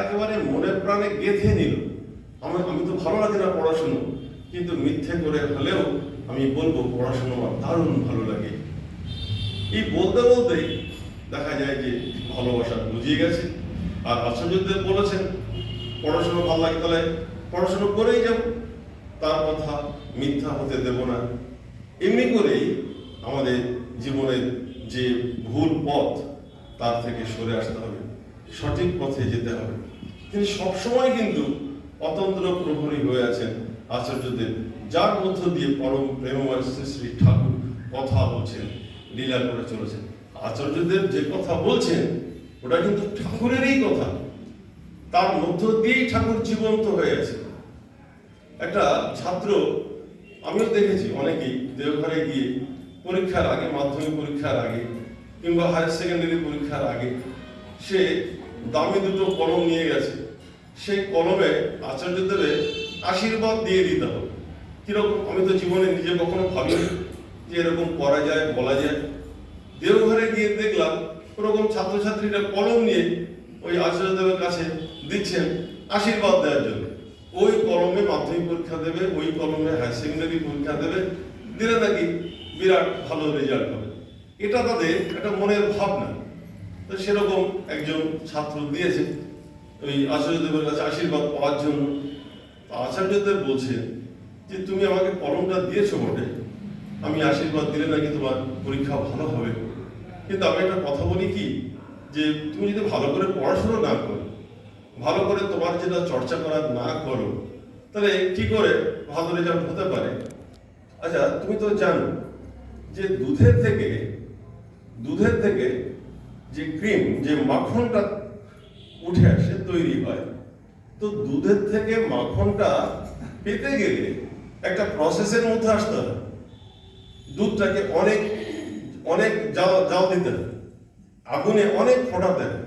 একেবারে মনে প্রাণে গেঁথে নিল। আমি তো ভালো লাগে না পড়াশুনো, কিন্তু মিথ্যে করে হলেও আমি বলবো পড়াশুনো আমার দারুণ ভালো লাগে। এই বলতে বলতেই দেখা যায় যে ভালোবাসা বুঝিয়ে গেছে। আর আচার্যদেব বলেছেন পড়াশুনো ভালো লাগে তাহলে পড়াশুনো করেই যাব, তার কথা মিথ্যা হতে দেব না। এমনি করেই আমাদের জীবনের যে ভুল পথ তার থেকে সরে আসতে হবে, সঠিক পথে যেতে হবে। তিনি সবসময় কিন্তু অতন্ত্র প্রহরী হয়ে আছেন আচার্যদেব, যার মধ্য দিয়ে পরম প্রেমময় শ্রী শ্রী ঠাকুর কথা বলছেন, লীলা করে চলেছেন। আচার্যদেব যে কথা বলছেন ওটা কিন্তু ঠাকুরেরই কথা, তার মধ্য দিয়েই ঠাকুর জীবন্ত হয়ে আছে। একটা ছাত্র আমিও দেখেছি, অনেকেই দেওঘরে গিয়ে পরীক্ষার আগে, মাধ্যমিক পরীক্ষার আগে কিংবা হায়ার সেকেন্ডারি পরীক্ষার আগে সে দামি দুটো কলম নিয়ে গেছে। সেই কলমে আচার্যদেবের আশীর্বাদ দিয়ে দিতে হবে। কিরকম, আমি তো জীবনে নিজে কখনো ভাবিনি যে এরকম করা যায়, বলা যায়। দেওঘরে গিয়ে দেখলাম ওরকম ছাত্রছাত্রীরা কলম নিয়ে ওই আচার্যদেবের কাছে দিচ্ছেন আশীর্বাদ দেওয়ার জন্য। ওই কলমে মাধ্যমিক পরীক্ষা দেবে, ওই কলমে হায়ার সেকেন্ডারি পরীক্ষা দেবে, দিলে নাকি বিরাট ভালো রেজাল্ট হবে। এটা তাদের একটা মনের ভাবনা। তো সেরকম একজন ছাত্র দিয়েছে ওই আচার্যদেবের কাছে আশীর্বাদ পাওয়ার জন্য। আচার্যদেব বলছেন যে তুমি আমাকে কলমটা দিয়েছো বটে, আমি আশীর্বাদ দিলে নাকি তোমার পরীক্ষা ভালো হবে, কিন্তু আমি একটা কথা বলি কি, যে তুমি যদি ভালো করে পড়াশোনা না করো, ভালো করে তোমার যেটা চর্চা করা না করো, তাহলে কি করে ভালো রেজাল্ট হতে পারে? আচ্ছা, তুমি তো জানো যে দুধের থেকে যে ক্রিম, যে মাখনটা উঠে আসে, তৈরি হয়। তো দুধের থেকে মাখনটা পেতে গেলে একটা প্রসেসের মধ্যে আসতে হবে। দুধটাকে অনেক অনেক জাল দিতে হবে, আগুনে অনেক ফোটাতে হবে।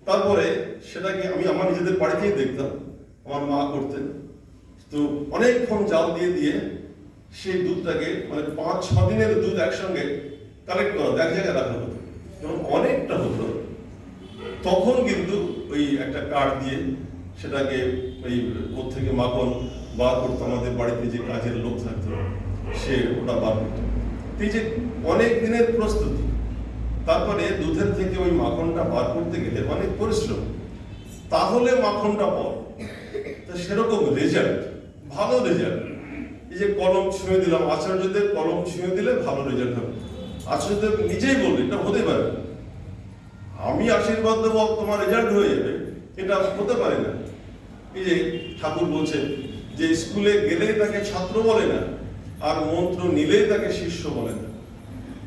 তারপরে সেটাকে আমি আমার নিজেদের বাড়িতেই দেখতাম, আমার মা করতেন। তো অনেকক্ষণ জাল দিয়ে দিয়ে সেই দুধটাকে, মানে 5-6 দিনের দুধ একসঙ্গে কালেক্ট করা, এক জায়গায় রাখা হতো। যখন অনেকটা হতো তখন কিন্তু ওই একটা কাঠ দিয়ে সেটাকে ওই ওর থেকে মাখন বার করতো। আমাদের বাড়িতে যে কাজের লোক থাকতো সে ওটা বার করতো। এই যে অনেক দিনের প্রস্তুতি, তারপরে দুধের থেকে ওই মাখনটা বার করতে গেলে অনেক পরিশ্রম, তাহলে মাখনটা পাওয়া। তো সেরকম রেজাল্ট, ভালো রেজাল্ট। এই যে কলম ছুঁয়ে দিলাম, আচার্যদেব কলম ছুঁয়ে দিলে ভালো রেজাল্ট হবে। আচার্যদেব নিজেই বললেন এটা হতে পারে না, আমি আশীর্বাদ দেবো তোমার রেজাল্ট হয়ে যাবে, এটা হতে পারে না। এই যে ঠাকুর বলছেন যে স্কুলে গেলেই তাকে ছাত্র বলে না, আর মন্ত্র নিলেই তাকে শিষ্য বলে না।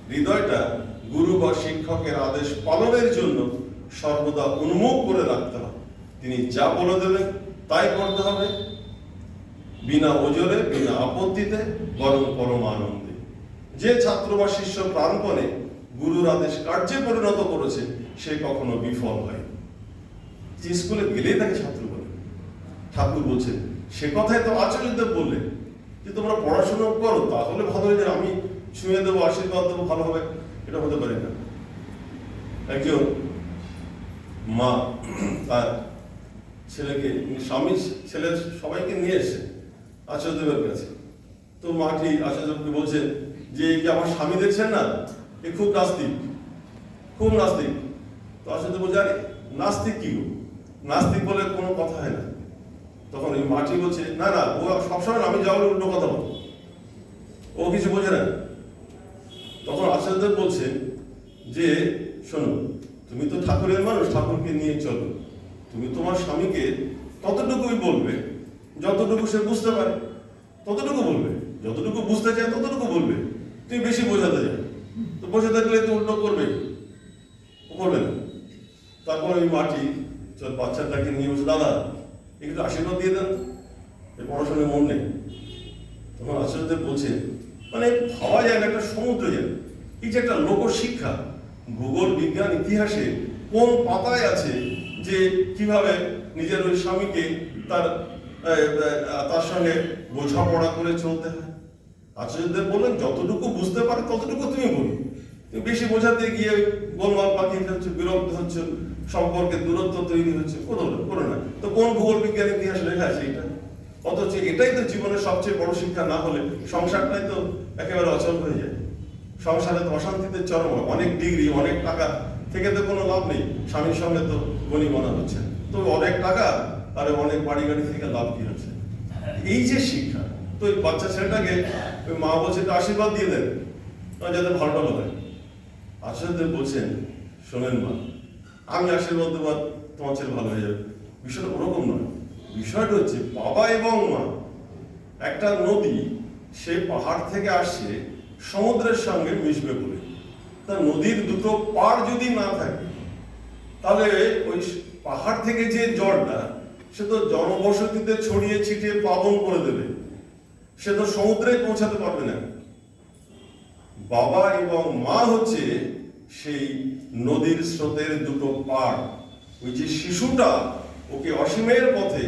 হৃদয়টা গুরু বা শিক্ষকের আদেশ পালনের জন্য সর্বদা উন্মুখ করে রাখতে হবে। তিনি যা বলে দেবেন তাই করতে হবে, বিনা ওজরে, বিনা আপত্তিতে, বরং পরম আনন্দে। যে ছাত্র বা শিষ্য প্রাণপণে গুরুর আদেশ কার্যে পরিণত করেছে সে কখনো বিফল হয়। যে স্কুলে গেলেই তাকে ছাত্র বলে। ঠাকুর বলছেন সে কথাই তো আচার্যদেব বললেন যে তোমরা পড়াশোনা করো, তাহলে ভালো হয়ে যায়, আমি ছুঁয়ে দেবো, আশীর্বাদ দেবো, ভালো হবে, এটা হতে পারে না। একজন মা তার ছেলেকে, স্বামী ছেলের সবাইকে নিয়ে এসে আচার্যদেবের কাছে। তো মাটি আচার্যদেবকে বলছে যে এই যে আমার স্বামী দেখছেন না, এ খুব নাস্তিক, খুব নাস্তিক। তো আচার্যদেব বলছে আরে নাস্তিক কি গো, নাস্তিক বলে কোনো কথা হয় না। তখন এই মাটি বলছে না না, ও সবসময় আমি যা বলে উল্টো কথা বলো, ও কিছু বোঝে না। তখন আচার্যদেব বলছেন যে শোনো, তুমি তো ঠাকুরের মানুষ, ঠাকুরকে নিয়ে চলো, তুমি তোমার স্বামীকে ততটুকুই বলবে যতটুকু সে বুঝতে পারে, ততটুকু বলবে, যতটুকু বুঝতে চায় ততটুকু বলবে। তুমি বেশি বোঝাতে চাও তো বোঝাতে গেলে তো উল্টো করবে, করবে না। তারপর ওই মাটি বাচ্চাটাকে নিয়ে বলছে দাদা একটু আশীর্বাদ দিয়ে দেন, পড়াশোনায় মন নেই। তখন আচার্যদেব বলছে মানে ভাবা যায় না, একটা সমুদ্র যায়। এই যে একটা লোকশিক্ষা, ভূগোল বিজ্ঞান ইতিহাসে কোন পাতায় আছে যে কিভাবে নিজের ওই স্বামীকে তার সঙ্গে বোঝাপড়া করে চলতে হয়। আচার্যদেব বললেন যতটুকু বুঝতে পারে ততটুকু তুমি বলো, তুমি বেশি বোঝাতে গিয়ে গোলমাল পাকিয়ে ফেলছো, বিরক্ত হচ্ছ, সম্পর্কে দূরত্ব তৈরি হচ্ছে, কোনো না। তো কোন ভূগোল বিজ্ঞান ইতিহাস লেখা আছে এটা? অথচ এটাই তো জীবনের সবচেয়ে বড় শিক্ষা না হলে সংসারটাই তো একেবারে অচল হয়ে যায়। সংসারে তো অশান্তিতে চরম, অনেক ডিগ্রি অনেক টাকা থেকে তো কোনো লাভ নেই, স্বামীর সঙ্গে তো গণিমনা হচ্ছে, তো অনেক টাকা আর অনেক বাড়ি গাড়ি থেকে লাভ কি হচ্ছে? এই যে শিক্ষা, তো ওই বাচ্চা ছেলেটাকে ওই মা বলছে একটু আশীর্বাদ দিয়ে দেন যাতে ভালো ভালো হয়। আশীর্বাদ বলছেন, শোনেন মা, আমি আশীর্বাদ দেবো তোমার ছেলে ভালো হয়ে যাবে, বিষয়টা ওরকম নয়। বিষয়টা হচ্ছে বাবা এবং মা, একটা নদী সে পাহাড় থেকে আসছে সমুদ্রের সঙ্গে মিশবে বলে, তা নদীর দুটো পাড় যদি না থাকে তাহলে ওই পাহাড় থেকে যে জলটা সে তো জনবসতিতে ছড়িয়ে ছিটিয়ে প্লাবন করে দেবে, সে তো সমুদ্রে পৌঁছাতে পারবে না। বাবা এবং মা হচ্ছে সেই নদীর স্রোতের দুটো পাড়। ওই যে শিশুটা ওকে অসীমের পথে